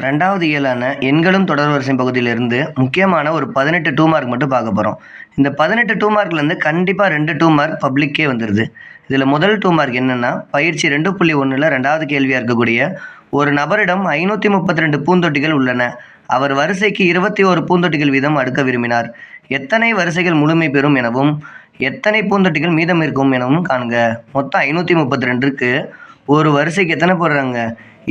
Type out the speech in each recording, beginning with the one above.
ரெண்டாவது இயலான எண்களும் தொடர்வரிசை பகுதியிலிருந்து முக்கியமான ஒரு 18 டூ மார்க் மட்டும் பார்க்க போகிறோம். இந்த 18 டூ மார்க்லேருந்து கண்டிப்பாக 2 டூ மார்க் பப்ளிக்கே வந்துடுது. இதில் முதல் டூ மார்க் என்னென்னா, பயிற்சி 2.1ல் ரெண்டாவது கேள்வியாக இருக்கக்கூடிய ஒரு நபரிடம் 532 பூந்தொட்டிகள் உள்ளன. அவர் வரிசைக்கு 21 பூந்தொட்டிகள் வீதம் அடுக்க விரும்பினார். எத்தனை வரிசைகள் முழுமை பெறும் எனவும் எத்தனை பூந்தொட்டிகள் மீதம் இருக்கும் எனவும் காண்க. மொத்தம் 532க்கு ஒரு வரிசைக்கு எத்தனை போடுறாங்க?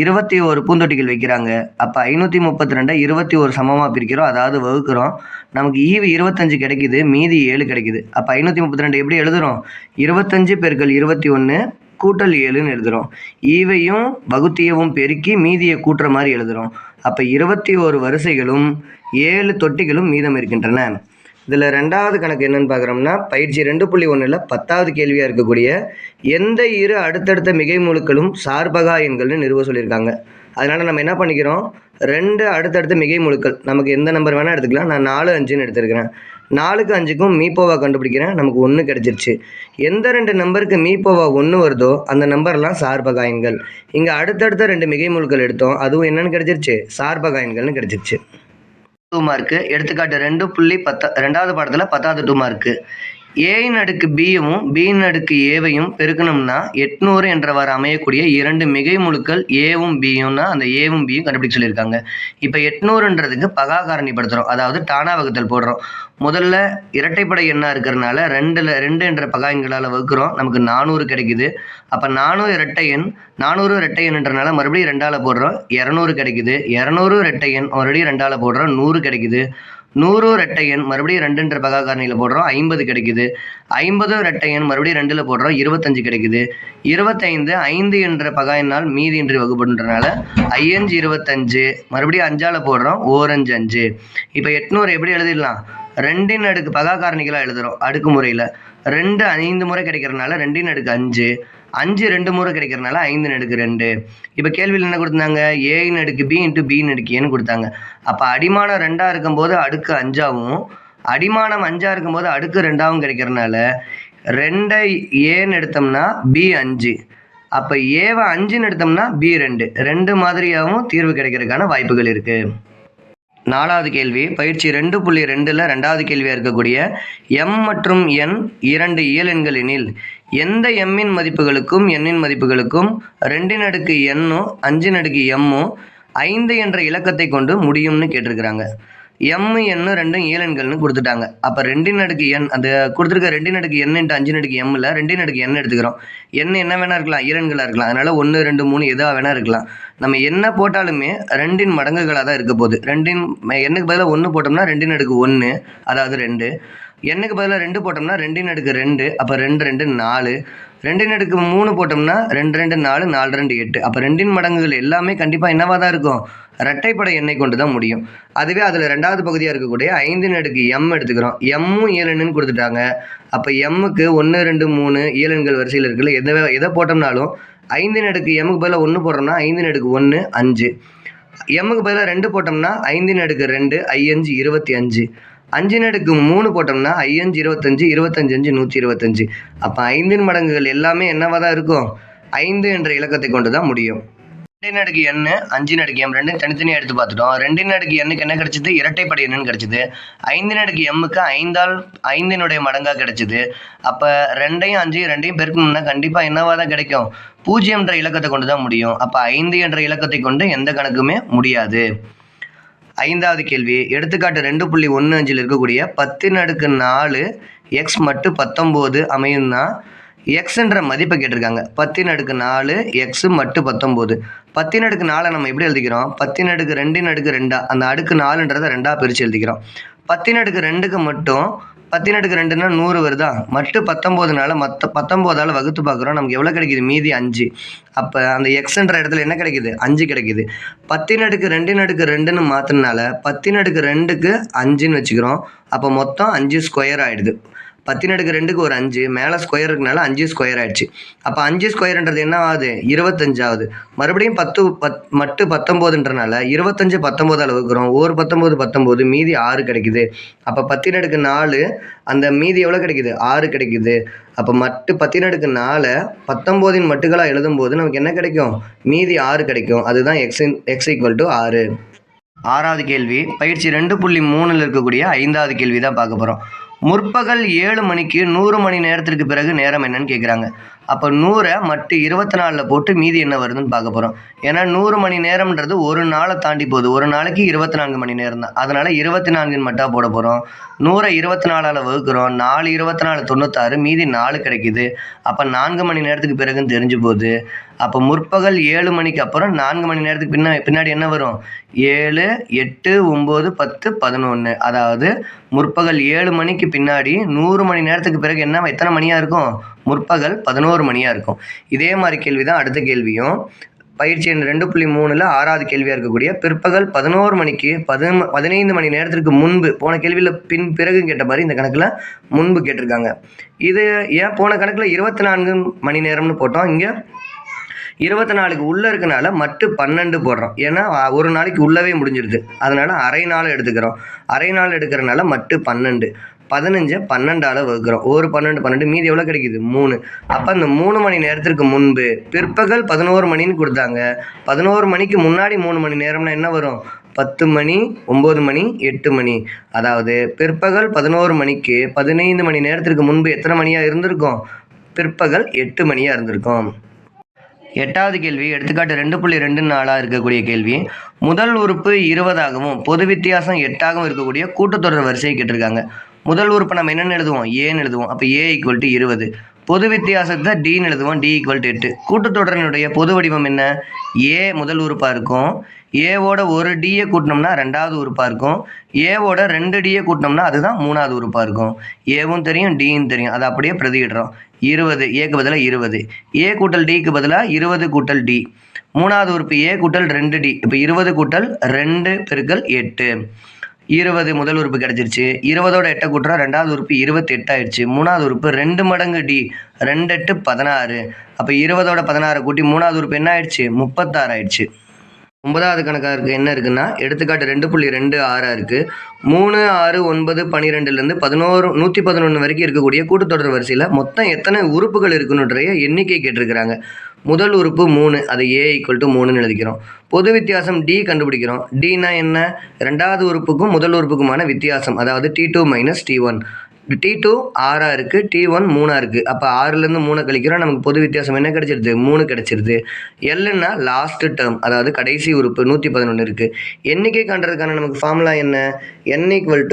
21 பூந்தொட்டிகள் வைக்கிறாங்க. அப்போ 532 21 சமமாக பிரிக்கிறோம், அதாவது வகுக்கிறோம். நமக்கு ஈவு 25 கிடைக்குது, மீதி 7 கிடைக்குது. அப்போ 532 எப்படி எழுதுகிறோம்? 25 பெருக்கல் 21 கூட்டல் 7ன்னு எழுதுகிறோம். ஈவையும் வகுத்தியவும் பெருக்கி மீதியை கூட்டுற மாதிரி எழுதுகிறோம். அப்போ 21 வரிசைகளும் 7 தொட்டிகளும் மீதம் இருக்கின்றன. இதில் ரெண்டாவது கணக்கு என்னென்னு பார்க்குறோம்னா, பயிற்சி 2.1ல் 10வது கேள்வியாக இருக்கக்கூடிய எந்த இரு அடுத்தடுத்த மிகை முழுக்களும் சார்பகா எண்கள்னு நிறுவ சொல்லியிருக்காங்க. அதனால் நம்ம என்ன பண்ணிக்கிறோம், 2 அடுத்தடுத்த மிகை முழுக்கள் நமக்கு எந்த நம்பர் வேணால் எடுத்துக்கலாம். நான் 4, 5ன்னு எடுத்துருக்கிறேன். 4க்கு 5க்கும் மீப்போவா கண்டுபிடிக்கிறேன், நமக்கு 1 கிடச்சிருச்சு. எந்த 2 நம்பருக்கு மீப்போவா 1 வருதோ அந்த நம்பர்லாம் சார்பகா எண்கள். இங்கே அடுத்தடுத்த 2 மிகை முழுக்கள் எடுத்தோம், அதுவும் என்னென்னு கிடச்சிருச்சு? சார்பகா எண்கள்னு கிடச்சிருச்சு. 2 மார்க்கு. எடுத்துக்காட்டு 2.10 ரெண்டாவது பாடத்தில் 10வது 2 மார்க்கு. ஏயின் அடுக்கு பியும் பியின் அடுக்கு ஏவையும் பெருக்கணும்னா 800 என்றவாறு அமையக்கூடிய 2 மிகை முழுக்கள் ஏவும் பியும்னா அந்த ஏவும் பியும் கண்டுபிடிக்க சொல்லியிருக்காங்க. இப்போ 800ன்றதுக்கு பகா காரணிப்படுத்துகிறோம், அதாவது டானா வகுத்தல் போடுறோம். முதல்ல இரட்டைப்படை எண்ணாக இருக்கிறதுனால 2 என்ற பகா எண்களால் வகுக்கிறோம், நமக்கு 400 கிடைக்குது. அப்போ 400 இரட்டை எண், 400 இரட்டை எண்ன்றனால மறுபடியும் 2ஆல் போடுறோம், 200 கிடைக்குது. 200 இரட்டை எண் மறுபடியும் 2ஆல் போடுறோம், 100 கிடைக்குது. 100 இரட்டை எண் மறுபடியும் 2ன்ற பகா காரணியில் போடுறோம், 50 கிடைக்குது. 50 இரட்டை எண் மறுபடியும் 2ல் போடுறோம், 25 கிடைக்குது. 25 5 என்ற பகா எண்ணால் மீதியின்றி வகுப்புன்றனால 5 25 மறுபடியும் 5ஆல் போடுறோம், 1 5 5. இப்போ 800 எப்படி எழுதிடலாம்? 2ன் அடுக்கு பகா காரணிகளாக எழுதுகிறோம் அடுக்கு முறையில். 2 5 முறை கிடைக்கிறதுனால 2ன் அடுக்கு 5, 5 2 முறை கிடைக்கிறதுனால 5ன் அடுக்கு 2. இப்போ கேள்வியில் என்ன கொடுத்தாங்க? ஏயின் அடுக்கு பி இன்ட்டு பியின் அடுக்கு ஏன்னு கொடுத்தாங்க. அப்போ அடிமானம் 2ஆக இருக்கும்போது அடுக்கு 5ஆகவும் அடிமானம் 5ஆக இருக்கும்போது அடுக்கு 2ஆகவும் கிடைக்கிறதுனால 2 ஏன்னு எடுத்தோம்னா பி 5, அப்போ ஏவை 5ன்னு எடுத்தோம்னா பி 2, 2 மாதிரியாகவும் தீர்வு கிடைக்கிறதுக்கான வாய்ப்புகள் இருக்குது. 4வது கேள்வி பயிற்சி 2.2ல் ரெண்டாவது கேள்வியாக இருக்கக்கூடிய எம் மற்றும் என் 2 இயல் எண்கள் எனில் எந்த எம்மின் மதிப்புகளுக்கும் எண்ணின் மதிப்புகளுக்கும் 2ன் அடுக்கு எண்ணும் 5ன் அடுக்கு எம்மும் 5 என்ற இலக்கத்தை கொண்டு முடியும்னு கேட்டிருக்கிறாங்க. எம் எண்ணு 2 இயல் எண்கள்னு கொடுத்துட்டாங்க. அப்போ 2ன் அடுக்கு எண், அந்த கொடுத்துருக்க 2ன் அடுக்கு எண் இன்ட்டு 5ன் அடுக்கு எம்மில் 2ன் அடுக்கு எண் எடுத்துக்கிறோம். எண் என்ன வேணா இருக்கலாம், இயலெண்களாக இருக்கலாம். அதனால் 1 2 3 எதாக வேணா இருக்கலாம். நம்ம என்ன போட்டாலுமே 2ன் மடங்குகளாக தான் இருக்க போகுது. எண்ணுக்கு பதிலாக 1 போட்டோம்னா 2ன் அடுக்கு 1, அதாவது 2. எண்ணுக்கு பதிலாக 2 போட்டோம்னா 2ன் அடுக்கு 2, அப்போ 2 2 4. 2ன் அடுக்கு 3 போட்டோம்னா 2 2 4, 4 2 8. அப்போ 2ன் மடங்குகள் எல்லாமே கண்டிப்பாக என்னவாக தான் இருக்கும்? இரட்டைப்படை எண்ணை கொண்டு தான் முடியும். அதுவே அதில் ரெண்டாவது பகுதியாக இருக்கக்கூடிய 5ன் அடுக்கு எம் எடுத்துக்கிறோம். எம்மும் இயலெண்ணுன்னு கொடுத்துட்டாங்க. அப்போ எம்முக்கு 1 2 3 இயலெண்கள் வரிசையில் இருக்குல்ல, எதை போட்டோம்னாலும் 5ன் அடுக்கு எம்முக்கு பதிலாக 1 போட்டோம்னா 5ன் அடுக்கு 1 5. எம்முக்கு பதிலாக 2 போட்டோம்னா 5ன் அடுக்கு 2 5 25. 5ன் அடுக்கு 3 போட்டோம்னா 5 25 25 5 125. அப்போ 5ன் மடங்குகள் எல்லாமே என்னவாக தான் இருக்கும்? 5 என்ற இலக்கத்தை கொண்டு தான் முடியும். 2ன் அடுக்கு எண் 5ன் அடுக்கு எம் ரெண்டும் தனித்தனியாக எடுத்து பார்த்துட்டோம். 2ன் அடுக்கு எண்ணுக்கு என்ன கிடைச்சிது? இரட்டைப்படை எண்ணுன்னு கிடைச்சிது. 5ன் அடுக்கு எம்முக்கு 5னுடைய மடங்காக கிடைச்சிது. அப்போ 2யும் 5யும் 2யும் பெருக்கணும்னா கண்டிப்பாக என்னவாக தான் கிடைக்கும்? 0 என்ற இலக்கத்தை கொண்டு தான் முடியும். அப்போ 5 என்ற இலக்கத்தை கொண்டு எந்த கணக்குமே முடியாது. 5வது கேள்வி எடுத்துக்காட்டு 2.15ல் இருக்கக்கூடிய 10ன் அடுக்கு 4 எக்ஸ் மட்டு 19 அமையும்னா எக்ஸ்ன்ற மதிப்பை கேட்டிருக்காங்க. 10ன் அடுக்கு 4 எக்ஸ் மட்டு 19. 10ன் அடுக்கு 4 நம்ம எப்படி எழுதிக்கிறோம்? 10ன் அடுக்கு 2ன் அடுக்கு 2, அந்த அடுக்கு 4ன்றதை 2ஆக பிரித்து எழுதிக்கிறோம். 10ன் அடுக்கு 2க்கு மட்டும் 10ன் அடுக்கு 2ன்னா 100 வருதா, மட்டு 19னால மற்ற 19ஆல் வகுத்து பார்க்குறோம், நமக்கு எவ்வளோ கிடைக்கிது? மீதி 5. அப்போ அந்த எக்ஸ்ன்ற இடத்துல என்ன கிடைக்கிது? 5 கிடைக்கிது. 10ன் அடுக்கு 2ன் அடுக்கு 2ன்னு மாற்றினால 10ன் அடுக்கு 2க்கு 5ன்னு வச்சுக்கிறோம். அப்போ மொத்தம் 5 ஸ்கொயர் ஆகிடுது. 10^2க்கு ஒரு 5 மேலே ஸ்கொயர் இருக்கனால 5 ஸ்கொயர் ஆயிடுச்சு. அப்போ 5 ஸ்கொயர்ன்றது என்ன ஆகுது? 25 ஆகுது. மறுபடியும் 19ன்றனால 25 19ஆல் வகுக்கிறோம். ஒரு 19 மீதி 6 கிடைக்குது. அப்போ 10^4 அந்த மீதி எவ்வளோ கிடைக்குது? 6 கிடைக்குது. அப்போ மட்டு 10^4 19இன் மட்டுகளாக எழுதும்போது நமக்கு என்ன கிடைக்கும்? மீதி 6 கிடைக்கும். அதுதான் x = 6. 6வது கேள்வி பயிற்சி 2.3ல் இருக்கக்கூடிய 5வது கேள்வி தான் பார்க்க போகிறோம். முற்பகல் 7 மணிக்கு 100 மணி நேரத்திற்கு பிறகு நேரம் என்னன்னு கேட்குறாங்க. அப்போ 100 மட்டு 24ல் போட்டு மீதி என்ன வருதுன்னு பார்க்க போகிறோம். ஏன்னா 100 மணி நேரம்ன்றது ஒரு நாளை தாண்டி போகுது. ஒரு நாளைக்கு 24 மணி நேரம் தான். அதனால் 24 மட்டும் போட போகிறோம். 100 24ஆல் வகுக்கிறோம். 4 24 96 மீதி 4 கிடைக்குது. அப்போ 4 மணி நேரத்துக்கு பிறகுன்னு தெரிஞ்சு போகுது. அப்போ முற்பகல் 7 மணிக்கு அப்புறம் 4 மணி நேரத்துக்கு பின்னாடி என்ன வரும்? 7 8 9 10 11. அதாவது முற்பகல் 7 மணிக்கு பின்னாடி 100 மணி நேரத்துக்கு பிறகு எத்தனை மணியாக இருக்கும்? முற்பகல் 11 மணியாக இருக்கும். இதே மாதிரி கேள்வி தான் அடுத்த கேள்வியும். பயிற்சி எண் 2.3ல் 6வது கேள்வியாக இருக்கக்கூடிய பிற்பகல் 11 மணிக்கு 15 மணி நேரத்திற்கு முன்பு, போன கேள்வியில் பிறகு கேட்ட மாதிரி இந்த கணக்கில் முன்பு கேட்டிருக்காங்க. இது ஏன் போன கணக்கில் 24 மணி நேரம்னு போட்டோம், இங்கே 24க்கு உள்ளே இருக்கனால மட்டு 12 போடுறோம். ஏன்னா ஒரு நாளைக்கு உள்ளவே முடிஞ்சிருது. அதனால் அரை நாள் எடுத்துக்கிறோம். அரை நாள் எடுக்கிறனால மட்டு 12. 15 12ஆல் வகுக்கிறோம். ஒரு 12 மீதி எவ்வளோ கிடைக்குது? 3. அப்போ அந்த 3 மணி நேரத்திற்கு முன்பு பிற்பகல் 11 மணின்னு கொடுத்தாங்க. 11 மணிக்கு முன்னாடி 3 மணி நேரம்னா என்ன வரும்? 10 மணி 9 மணி 8 மணி. அதாவது பிற்பகல் 11 மணிக்கு 15 மணி நேரத்திற்கு முன்பு எத்தனை மணியாக இருந்திருக்கும்? பிற்பகல் 8 மணியாக இருந்திருக்கும். 8வது கேள்வி எடுத்துக்காட்டு 2.24 இருக்கக்கூடிய கேள்வி. முதல் உறுப்பு 20ஆகவும் பொது வித்தியாசம் 8ஆகவும் இருக்கக்கூடிய கூட்டுத்தொடர் வரிசையை கேட்டிருக்காங்க. முதல் உறுப்பை நம்ம என்னென்னு எழுதுவோம்? ஏன்னு எழுதுவோம். அப்போ a = 20. பொது வித்தியாசத்தை dன்னு எழுதுவோம். d = 8. கூட்டுத்தொடரினுடைய பொது வடிவம் என்ன? a முதல் உறுப்பாக இருக்கும். ஏவோட ஒரு டியை கூட்டினோம்னா 2வது உறுப்பாக இருக்கும். ஏவோட 2 டியை கூட்டினோம்னா அதுதான் 3வது உறுப்பாக இருக்கும். ஏவும் தெரியும், டியும் தெரியும். அதை அப்படியே பிரதியிடுறோம். 20 ஏக்கு பதிலாக 20. ஏ கூட்டல் டிக்கு பதிலாக 20 கூட்டல் டி. 3வது உறுப்பு ஏ கூட்டல் 2 டி. இப்போ 20 கூட்டல் 2 பெருக்கல் 8. 20 முதல் உறுப்பு கிடச்சிருச்சு. 20ஓட 8 கூட்டுறா 2வது உறுப்பு 28 ஆயிடுச்சு. 3வது உறுப்பு 2 மடங்கு டி. 2 8 16. அப்போ 20ஓட 16 கூட்டி 3வது உறுப்பு என்ன ஆயிடுச்சு? 36 ஆயிடுச்சு. 9வது கணக்காக என்ன இருக்குன்னா எடுத்துக்காட்டு 2.26 இருக்குது. 3 6 9 12லேருந்து 111 வரைக்கும் இருக்கக்கூடிய கூட்டுத்தொடர் வரிசையில் மொத்தம் எத்தனை உறுப்புகள் இருக்குன்னுடைய எண்ணிக்கை கேட்டிருக்கிறாங்க. முதல் உறுப்பு 3, அதை a = 3ன்னு எழுதிக்கிறோம். பொது வித்தியாசம் d கண்டுபிடிக்கிறோம். dனா என்ன? 2வது உறுப்புக்கும் முதல் உறுப்புக்குமான வித்தியாசம், அதாவது t2 - t1. t2 6ஆக இருக்குது, t1 3ஆக இருக்குது. அப்போ 6லேருந்து 3 கழிக்கிறோம். நமக்கு பொது வித்தியாசம் என்ன கிடைச்சிருது? 3 கிடைச்சிருது. எல்லுன்னா லாஸ்ட் டேர்ம், அதாவது கடைசி உறுப்பு 111 இருக்குது. எண்ணிக்கை காண்றதுக்கான நமக்கு ஃபார்முலா என்ன? n = l -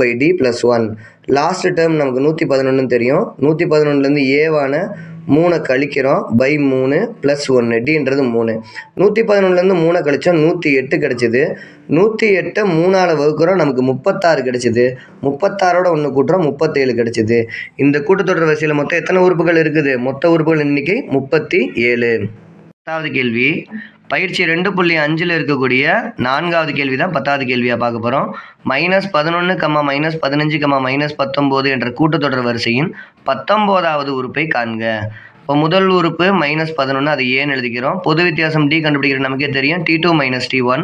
a/d + 1. Last term நமக்கு 111 தெரியும். 111லேருந்து ஏவான 3 கழிக்கிறோம் பை 3 + 1. டின்றது 3. 111லேருந்து 3 கழிச்சோம் 108 கிடச்சிது. 108 3ஆல் வகுக்கிறோம், நமக்கு 36 கிடச்சிது. 36ஓட 1 கூட்டுறோம் 37 கிடச்சிது. இந்த கூட்டுத்தொடர் வரிசையில் மொத்தம் எத்தனை உறுப்புகள் இருக்குது? மொத்த உறுப்புகள் எண்ணிக்கை 37. 10வது கேள்வி பயிற்சி 2.5ல் இருக்கக்கூடிய 4வது கேள்வி தான் 10வது கேள்வியாக பார்க்க போகிறோம். -11, -15, -19 என்ற கூட்டுத்தொடர் வரிசையின் 19வது உறுப்பை காண்க. இப்போ முதல் உறுப்பு -11, அது ஏன்னு எழுதிக்கிறோம். பொது வித்தியாசம் d கண்டுபிடிக்கிறது நமக்கே தெரியும். t2 - t1.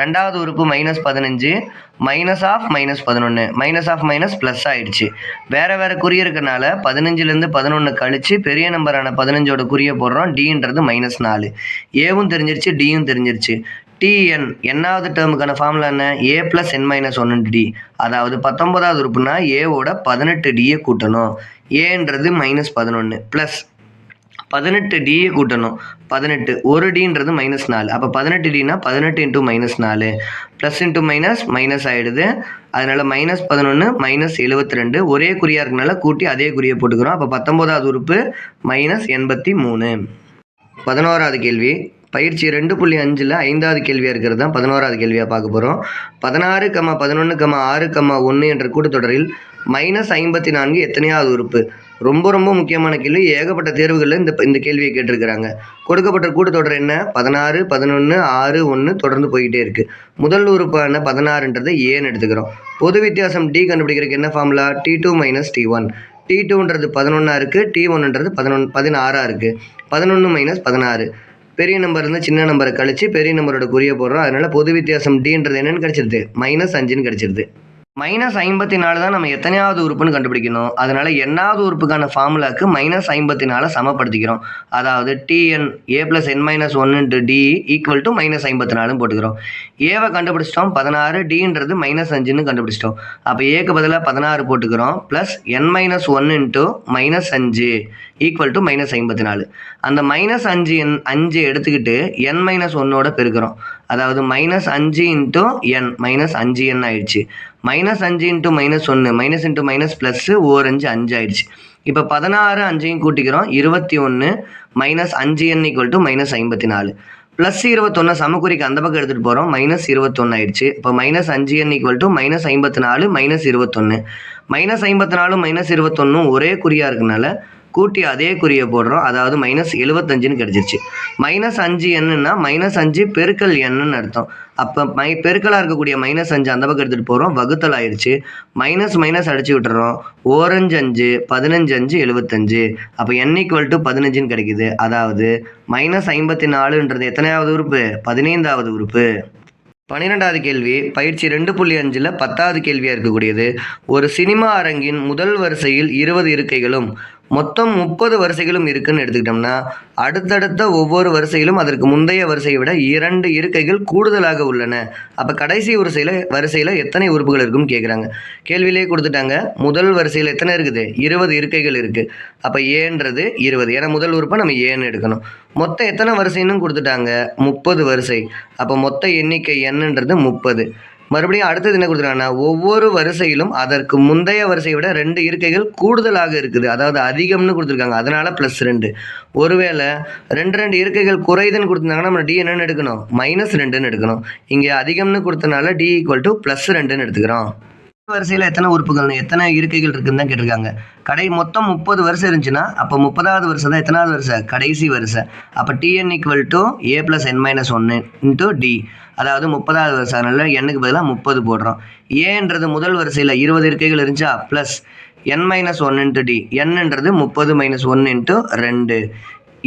2வது உறுப்பு -15, -11 ப்ளஸ் ஆயிடுச்சு. வேறு குறி இருக்கனால 15லேருந்து 11 கழித்து பெரிய நம்பரான 15ஓட குறியை போடுறோம். டின்றது -4. ஏவும் தெரிஞ்சிருச்சு, டியும் தெரிஞ்சிருச்சு. tn என்னாவது டேர்முக்கான ஃபார்முலா என்ன? a + n - 1 d. அதாவது 19வது உறுப்புனா ஏவோட 18 டியை கூட்டணும். ஏன்றது -11 ப்ளஸ் 18 டியை கூட்டணும். 18 ஒரு டின்றது -4. அப்போ 18 டினா 18 × -4 ப்ளஸ் இன்ட்டு மைனஸ் ஆகிடுது. அதனால் -11 -72 ஒரே குறியாக இருக்கனால கூட்டி அதே குறியை போட்டுக்கிறோம். அப்போ 19வது உறுப்பு -83. 11வது கேள்வி பயிற்சி 2.5ல் 5வது கேள்வியாக இருக்கிறது தான் 11வது கேள்வியாக பார்க்க போகிறோம். 16, 11, 6, 1 என்ற கூட்டுத்தொடரில் -54 எத்தனையாவது உறுப்பு? ரொம்ப ரொம்ப முக்கியமான கேள்வி. ஏகப்பட்ட தேர்வுகளில் இந்த கேள்வியை கேட்டிருக்கிறாங்க. கொடுக்கப்பட்ட கூட்டுத்தொடர் என்ன? 16, 11, 6, 1 தொடர்ந்து போய்கிட்டே இருக்குது. முதல் உறுப்பான 16ன்றதை ஏன்னு எடுத்துக்கிறோம். பொது வித்தியாசம் டி கண்டுபிடிக்கிறதுக்கு என்ன ஃபார்முலா? T2 minus T1. T2ன்றது 11 இருக்குது, T1ன்றது 16 இருக்குது. 11 மைனஸ் 16. பெரிய நம்பர் இருந்து சின்ன நம்பரை கழிச்சு பெரிய நம்பரோட குறிய போடுறோம். அதனால பொது வித்தியாசம் டின்றது என்னன்னு கிடைச்சிருது? -5ன்னு கிடைச்சிருது. -54 தான் நம்ம எத்தனையாவது உறுப்புன்னு கண்டுபிடிக்கணும். அதனால எண்ணாவது உறுப்புக்கான ஃபார்முலாக்கு -54 சமப்படுத்திக்கிறோம். அதாவது Tn a + n-1 × d = -54 போட்டுக்கிறோம். ஏவை கண்டுபிடிச்சிட்டோம் 16, dன்றது -5ன்னு கண்டுபிடிச்சிட்டோம். அப்போ ஏக்கு பதிலாக 16 போட்டுக்கிறோம் ப்ளஸ் n-1 × -5 = -54. அந்த -5 எடுத்துக்கிட்டு n-1ஓட பெருக்கிறோம். அதாவது -5 × n -5n ஆயிடுச்சு. -5 × -1 -× ப்ளஸ் ஓர் 5 5 ஆயிடுச்சு. இப்போ 16 5ஐயும் கூட்டிக்கிறோம் 21 -5n = -54. ப்ளஸ் 21 சமக்குறிக்கு அந்த பக்கம் எடுத்துகிட்டு போகிறோம் -21 ஆயிடுச்சு. இப்போ -5n = -54 -21. -54 -21 ஒரே குறியாக இருக்கனால கூட்டி அதே குறியை போடுறோம். அதாவது -75ன்னு கிடச்சிருச்சு. -5nன்னா -5 பெருக்கல் nன்னு அர்த்தம். அப்போ பெருக்கலாக இருக்கக்கூடிய -5 அந்த பக்கம் எடுத்துகிட்டு போகிறோம், வகுத்தல் ஆயிடுச்சு. மைனஸ் அடிச்சு விட்டுறோம். ஓரஞ்சு 5 15 5 75. அப்போ n = 15ன்னு கிடைக்குது. அதாவது -54ன்றது எத்தனையாவது உறுப்பு? 15வது உறுப்பு. 12வது கேள்வி பயிற்சி 2.5ல் 10வது கேள்வியாக இருக்கக்கூடியது. ஒரு சினிமா அரங்கின் முதல் வரிசையில் 20 இருக்கைகளும் மொத்தம் 30 வரிசைகளும் இருக்குன்னு எடுத்துக்கிட்டோம்னா அடுத்தடுத்த ஒவ்வொரு வரிசையிலும் அதற்கு முந்தைய வரிசையை விட 2 இருக்கைகள் கூடுதலாக உள்ளன. அப்போ கடைசி வரிசையில் எத்தனை உறுப்புகள் இருக்குன்னு கேட்குறாங்க. கேள்வியிலே கொடுத்துட்டாங்க. முதல் வரிசையில் எத்தனை இருக்குது? 20 இருக்கைகள் இருக்குது. அப்போ ஏன்றது 20. ஏன்னா முதல் உறுப்பை நம்ம ஏன்னு எடுக்கணும். மொத்தம் எத்தனை வரிசைன்னு கொடுத்துட்டாங்க? 30 வரிசை. அப்போ மொத்த எண்ணிக்கை என்னன்றது 30. மறுபடியும் அடுத்தது என்ன கொடுத்துருக்காங்கன்னா ஒவ்வொரு வரிசையிலும் அதற்கு முந்தைய வரிசையை விட 2 இருக்கைகள் கூடுதலாக இருக்குது. அதாவது அதிகம்னு கொடுத்துருக்காங்க. அதனால +2. ஒருவேளை 2 இருக்கைகள் குறைதுன்னு கொடுத்துருந்தாங்கன்னா நம்ம டி என்னன்னு எடுக்கணும்? -2ன்னு எடுக்கணும். இங்கே அதிகம்னு கொடுத்தனால டி = +2ன்னு எடுத்துக்கிறோம். வரிசையில் எத்தனை உறுப்புகள் எத்தனை இருக்கைகள் இருக்குன்னு தான் கேட்டிருக்காங்க. மொத்தம் 30 வரிசை இருந்துச்சுன்னா அப்போ 30வது வரிசை தான் எத்தனாவது வரிசை? கடைசி வரிசை. அப்போ Tn = a + n-1 × d. அதாவது 30வது வரிசை. அதனால எண்ணுக்கு பதிலாக 30 போடுறோம். ஏன்றது முதல் வரிசையில் 20 இருக்கைகள் இருந்துச்சா ப்ளஸ் n-1 × d. என்னன்றது 30 - 1 × 2.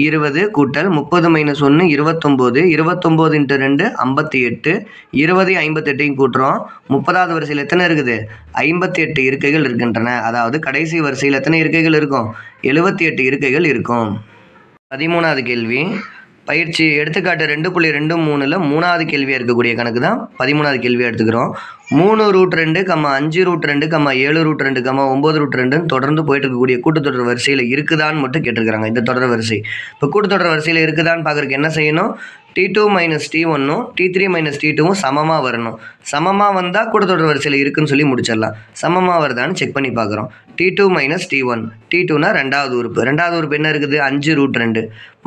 20 கூட்டல் 30 - 1 29. 29 × 2 58. 20 58ஐயும் கூட்டுறோம். 30வது வரிசையில் எத்தனை இருக்குது? 58 இருக்கைகள் இருக்கின்றன. அதாவது கடைசி வரிசையில் எத்தனை இருக்கைகள் இருக்கும்? 78 இருக்கைகள் இருக்கும். 13வது கேள்வி பயிற்சி எடுத்துக்காட்டு 2.23ல் 3வது கேள்வியாக இருக்கக்கூடிய கணக்கு தான் 13வது கேள்வியாக எடுத்துக்கிறோம். 3√2, 5√2, 7√2, 9√2 தொடர்ந்து போயிட்டு இருக்கக்கூடிய கூட்டுத்தொடர் வரிசையில் இருக்குதான்னு மட்டும் கேட்டிருக்கிறாங்க. இந்த தொடர் வரிசை இப்போ கூட்டுத்தொடர் வரிசையில் இருக்குதான்னு பார்க்குறதுக்கு என்ன செய்யணும்? T2 - T1ம் T3 - T2வும் சமமாக வரணும். சமமாக வந்தால் கூட்டுத்தொடர் வரிசையில் இருக்குன்னு சொல்லி முடிச்சிடலாம். சமமாக வருதான்னு செக் பண்ணி பார்க்குறோம். T2 - T1. T2னா 2வது உறுப்பு. 2வது உறுப்பு என்ன இருக்குது? 5√2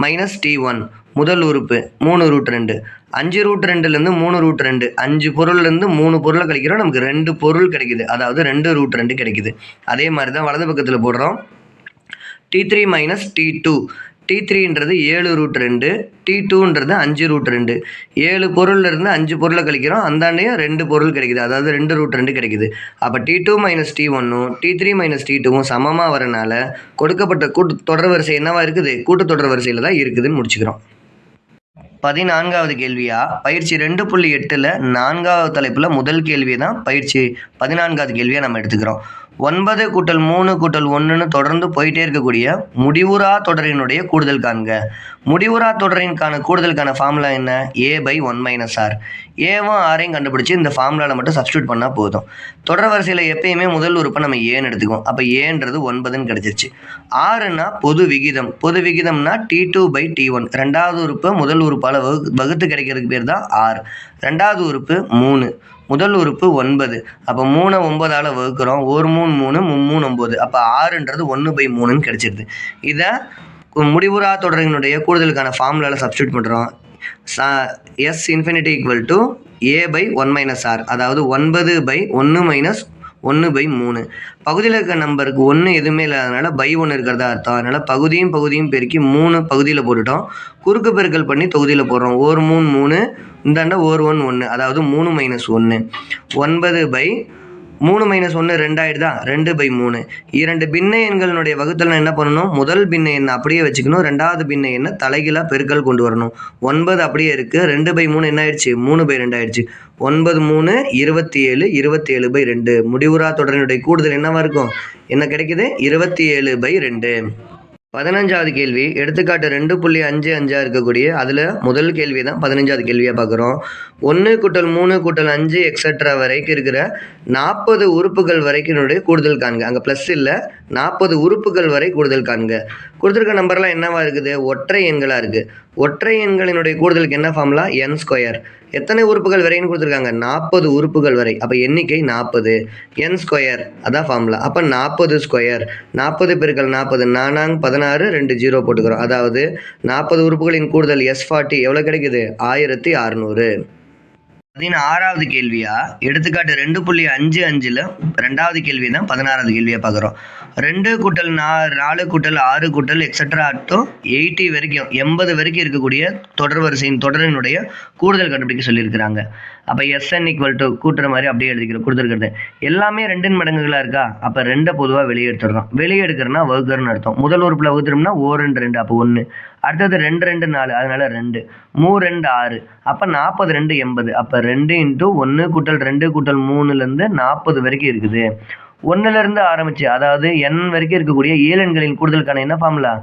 மைனஸ் T1 முதல் உறுப்பு 3√2. 5√2லேருந்து 3√2. 5 பொருள்லேருந்து 3 பொருளை கழிக்கிறோம். நமக்கு 2 பொருள் கிடைக்குது. அதாவது 2√2 கிடைக்குது. அதே மாதிரி தான் வலது பக்கத்தில் போடுறோம். T3 - T2. T3ன்றது 7√2. T2ன்றது 5√2. 7 பொருள்லேருந்து 5 பொருளை கழிக்கிறோம். அந்தாண்டையும் 2 பொருள் கிடைக்குது. அதாவது 2√2 கிடைக்குது. அப்போ T2 - T1ம் T3 - T2வும் சமமாக வரனால கொடுக்கப்பட்ட தொடர் வரிசை என்னவா இருக்குது? கூட்டுத்தொடர் வரிசையில் தான் இருக்குதுன்னு முடிச்சுக்கிறோம். 14வது கேள்வியா பயிற்சி 2.8ல் 4வது தலைப்பில் முதல் கேள்வியை தான் பயிற்சி 14வது கேள்வியாக நம்ம எடுத்துக்கிறோம். 9 + 3 + 1ன்னு தொடர்ந்து போயிட்டே இருக்கக்கூடிய முடிவுறா தொடரினுடைய கூடுதல் காண்க. முடிவுறா தொடரின்கான கூடுதலுக்கான ஃபார்முலா என்ன? a/1 - r. ஏவும் ஆரையும் கண்டுபிடிச்சி இந்த ஃபார்முலாவில் மட்டும் சப்ஸ்டியூட் பண்ணால் போதும். தொடர் வரிசையில் எப்பயுமே முதல் உறுப்பை நம்ம ஏன்னு எடுத்துக்குவோம். அப்போ ஏன்றது 9ன்னு கிடச்சிருச்சு. ஆறுனா பொது விகிதம். பொது விகிதம்னா T2/T1. 2வது உறுப்பை முதல் உறுப்பால் வகுத்து கிடைக்கிறதுக்கு பேர் தான் r. 2வது உறுப்பு 3. முதல் உறுப்பு 9. அப்போ 3 9ஆல் வகுக்கிறோம். 1 3 3 3 9. அப்போ 6ன்றது 1/3ன்னு கிடைச்சிருது. இதை முடிவுறா தொடரினுடைய கூடுதலுக்கான ஃபார்முலாவில் சப்ஸ்டியூட் பண்ணுறோம். S∞ = a/1 - r. அதாவது 9/1 - 1/3. பகுதியில் இருக்கிற நம்பருக்கு 1 எதுவுமே இல்லாதனால பை 1 இருக்கிறதா அர்த்தம். அதனால் பகுதியும் பெருக்கி 3 பகுதியில் போட்டுட்டோம். குறுக்கு பெருக்கல் பண்ணி தொகுதியில் போடுறோம். 1 3 3, இந்தாண்ட 1 1 1, அதாவது 3 - 1. 9/3 - 1 2 ஆயிடுதா? 2/3. 2 பின்ன எண்களினுடைய வகுத்தல் என்ன பண்ணணும்? முதல் பின்ன எண்ணை அப்படியே வச்சுக்கணும். ரெண்டாவது பின்ன எண்ணை தலைகீழாக பெருக்கல் கொண்டு வரணும். 9 அப்படியே இருக்குது. 2/3 என்ன ஆயிடுச்சு? 3/2 ஆயிடுச்சு. 9 3 27, 27/2. முடிவுறா தொடரினுடைய கூடுதல் என்னவா இருக்கும்? என்ன கிடைக்குது? 27/2. 15வது கேள்வி, எடுத்துக்காட்டு 2.55 இருக்கக்கூடிய அதில் முதல் கேள்வி தான் 15வது கேள்வியாக பார்க்குறோம். 1 + 3 + 5 எக்ஸட்ரா வரைக்கும் இருக்கிற 40 உறுப்புகள் வரைக்கும் கூடுதல் காண்க. அங்கே ப்ளஸ் இல்லை, 40 உறுப்புகள் வரை கூடுதல் காண்க. கொடுத்துருக்க நம்பர்லாம் என்னவா இருக்குது? ஒற்றை எண்களாக இருக்குது. ஒற்றை எண்களினுடைய கூடுதலுக்கு என்ன ஃபார்முலா? n². எத்தனை உறுப்புகள் வரைன்னு கொடுத்துருக்காங்க? 40 உறுப்புகள் வரை. அப்போ எண்ணிக்கை 40. n² அதான் ஃபார்முலா. அப்போ 40². 40 × 40 4 16, 2 0 போட்டுக்கிறோம். அதாவது 40 உறுப்புகளின் கூடுதல் S40 எவ்வளோ கிடைக்குது? 1600. 16வது கேள்வியா, எடுத்துக்காட்டு 2.55ல் 2வது கேள்வி தான் 16வது கேள்வியாக பார்க்குறோம். 2 + 4 + 6 எக்ஸட்ரா அப் டு 80 வரைக்கும் 80 வரைக்கும் இருக்கக்கூடிய தொடரினுடைய கூடுதல் கண்டுபிடிக்க சொல்லியிருக்கிறாங்க. அப்போ SN = கூட்டுற மாதிரி அப்படியே எழுதிக்கிறோம். கொடுத்துருக்கிறது எல்லாமே 2 மடங்குகளாக இருக்கா? அப்போ 2 பொதுவாக வெளியே எடுத்துடுறோம். வெளியே எடுக்கிறோன்னா வகுக்கிறன்னு அர்த்தம். முதல் உறுப்பில் வகுத்துறோம்னா 2 2, அப்போ 1. அடுத்தது 2 2 4, அதனால 2. 3 2 6, அப்போ 40 2 80. அப்போ 2 × 1 + 2 + 3லேருந்து 40 வரைக்கும் இருக்குது. 1லேருந்து ஆரம்பிச்சு, அதாவது n வரைக்கும் இருக்கக்கூடிய 7 எண்களின் கூடுதலுக்கான என்ன ஃபார்முலா?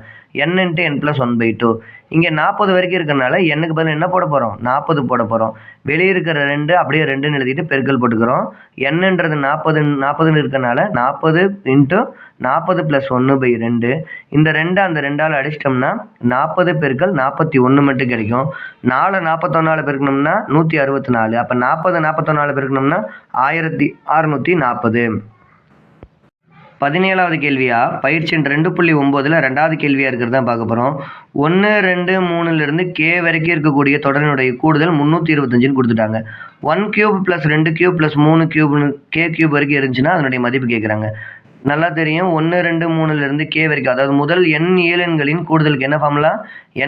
n × n + 1/2. இங்கே 40 வரைக்கும் இருக்கிறனால எண்ணுக்கு பதில் என்ன போட போகிறோம்? 40 போட போகிறோம். வெளியே இருக்கிற 2 அப்படியே 2ன்னு எழுதிட்டு பெருக்கல் போட்டுக்கிறோம். என்னன்றது 40 இருக்கிறனால 40 × 40 + 1/2. இந்த 2 அந்த 2ஆல் அடிச்சிட்டோம்னா 40 × 41 மட்டும் கிடைக்கும். 4 41ஆல் பெருக்கணும்னா 164. அப்போ 40 41ஆல் பெருக்கணும்னா 1640. 17வது கேள்வியா, பயிற்சி 2.9ல் 2வது கேள்வியாக இருக்கிறது தான் பார்க்க போகிறோம். 1 2 3லேருந்து k வரைக்கும் இருக்கக்கூடிய தொடரினுடைய கூடுதல் 325ன்னு கொடுத்துட்டாங்க. 1³ + 2³ + 3³ k³ வரைக்கும் இருந்துச்சுன்னா அதனுடைய மதிப்பு கேட்குறாங்க. நல்லா தெரியும், 1 2 3லேருந்து k வரைக்கும், அதாவது முதல் n 7 எண்களின் கூடுதலுக்கு என்ன ஃபார்முலா?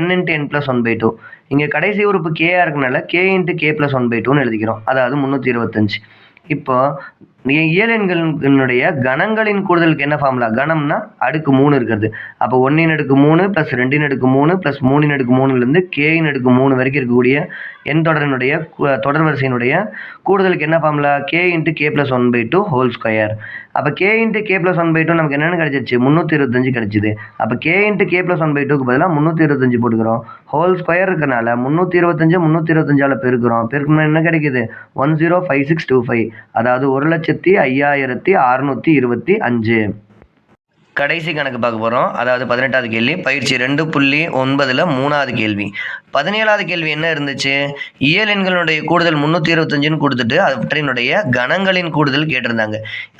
n × n + 1/2. இங்கே கடைசி உறுப்பு k இருக்கனால k × k + 1/2ன்னு எழுதிக்கிறோம். அதாவது 325. இப்போ இயல் எண்களினுடைய கணங்களின் கூடுதலுக்கு என்ன ஃபார்முலா? கணம்னா அடுக்கு 3 இருக்கிறது. அப்போ 1 × 3 + 2 × 3 + 3 × 3லேருந்து k × 3 வரைக்கும் இருக்கக்கூடிய எண் தொடரினுடைய தொடர் வரிசையினுடைய கூடுதலுக்கு என்ன ஃபார்முலா? k × k + 1/2 2. அப்போ k × k + 1/2 நமக்கு என்னென்னு கிடைச்சிருச்சு? 325 கிடைச்சிது. அப்போ k × k + 1/2க்கு பதிலாக 325 போட்டுக்கிறோம். (2) இருக்கனால 325 325ஆல் பெருக்கணும்னா என்ன கிடைக்குது? 105625. அதாவது 1,05,625. கடைசி கணக்கு பார்க்க போகிறோம். அதாவது 18வது கேள்வி, பயிற்சி 2.9ல் 3வது கேள்வி. 17வது கேள்வி என்ன இருந்துச்சு? இயல் எண்களுடைய கூடுதல் 325ன்னு கொடுத்துட்டு அவற்றினுடைய கணங்களின் கூடுதல் கேட்டிருந்தாங்க.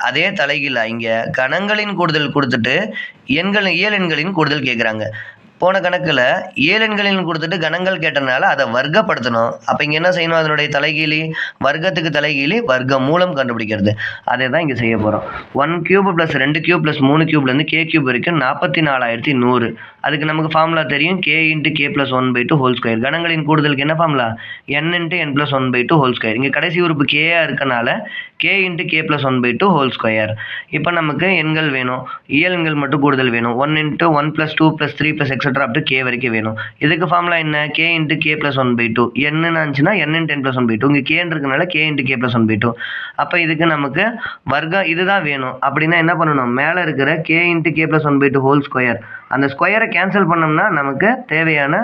அதே தலைகீழா இங்கே கணங்களின் கூடுதல் கொடுத்துட்டு இயல் எண்களின் கூடுதல் கேட்குறாங்க. போன கணக்கில் இயல் எண்களின் கொடுத்துட்டு கணங்கள் கேட்டனால அதை வர்க்கப்படுத்தணும். அப்போ இங்கே என்ன செய்யணும்? அதனுடைய தலைகீழி, வர்க்கத்துக்கு தலைகீழி வர்க்க மூலம் கண்டுபிடிக்கிறது. அதை தான் இங்கே செய்ய போகிறோம். 1³ + 2³ + 3³ k³ வரைக்கும் 44,100. அதுக்கு நமக்கு ஃபார்முலா தெரியும், k × k + 1/2 2. கணங்களின் கூடுதலுக்கு என்ன ஃபார்முலா? n × n + 1/2 2. இங்கே கடைசி உறுப்பு k இருக்கனால k × k + 1/2 2. இப்போ நமக்கு எண்கள் வேணும், இயல் எண்கள் மட்டும் கூடுதல் வேணும். 1 × 1 + 2 + 3 + etc. up to k வரைக்கும் வேணும். இதுக்கு ஃபார்முலா என்ன? k × k + 1/2. n ஆச்சுன்னா n × n + 1/2. இங்கே k இருக்கனால k × k + 1/2. அப்போ இதுக்கு நமக்கு வர்க்கம் இதுதான் வேணும். அப்படின்னா என்ன பண்ணணும்? மேலே இருக்கிற k × k + 1/2 2. அந்த ஸ்கொயரை கேன்சல் பண்ணோம்னா நமக்கு தேவையான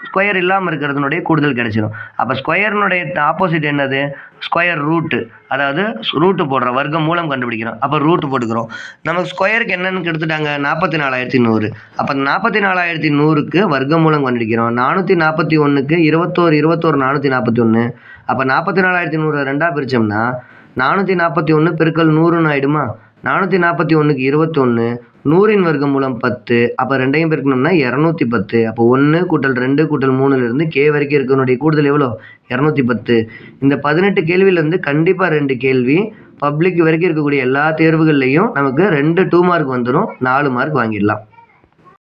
ஸ்கொயர் இல்லாமல் இருக்கிறதுனுடைய கூடுதல் கிடைச்சிடும். அப்போ ஸ்கொயர்னுடைய ஆப்போசிட் என்னது? Square route. அதாவது ரூட்டு போடுறோம், வர்க்க மூலம் கண்டுபிடிக்கிறோம். அப்போ ரூட்டு போட்டுக்கிறோம். நமக்கு ஸ்கொயருக்கு என்னென்னு எடுத்துட்டாங்க? 44,100. அப்போ 44,100க்கு வர்க்க மூலம் கண்டுபிடிக்கிறோம். 441க்கு 21 441. அப்போ 44,100 2ஆக பிரித்தோம்னா 441 × 100ன்னு ஆகிடுமா? 441க்கு 21, 100ன் வர்க்க மூலம் 10. அப்போ 2ஐயும் பெருக்கணும்னா 210. அப்போ 1 + 2 + 3லேருந்து k வரைக்கும் இருக்கனுடைய கூடுதல் எவ்வளோ? 210. இந்த 18 கேள்வியிலேருந்து கண்டிப்பாக 2 கேள்வி பப்ளிக் வரைக்கும் இருக்கக்கூடிய எல்லா தேர்வுகள்லையும் நமக்கு 2 2 மார்க் வந்துடும், 4 மார்க் வாங்கிடலாம்.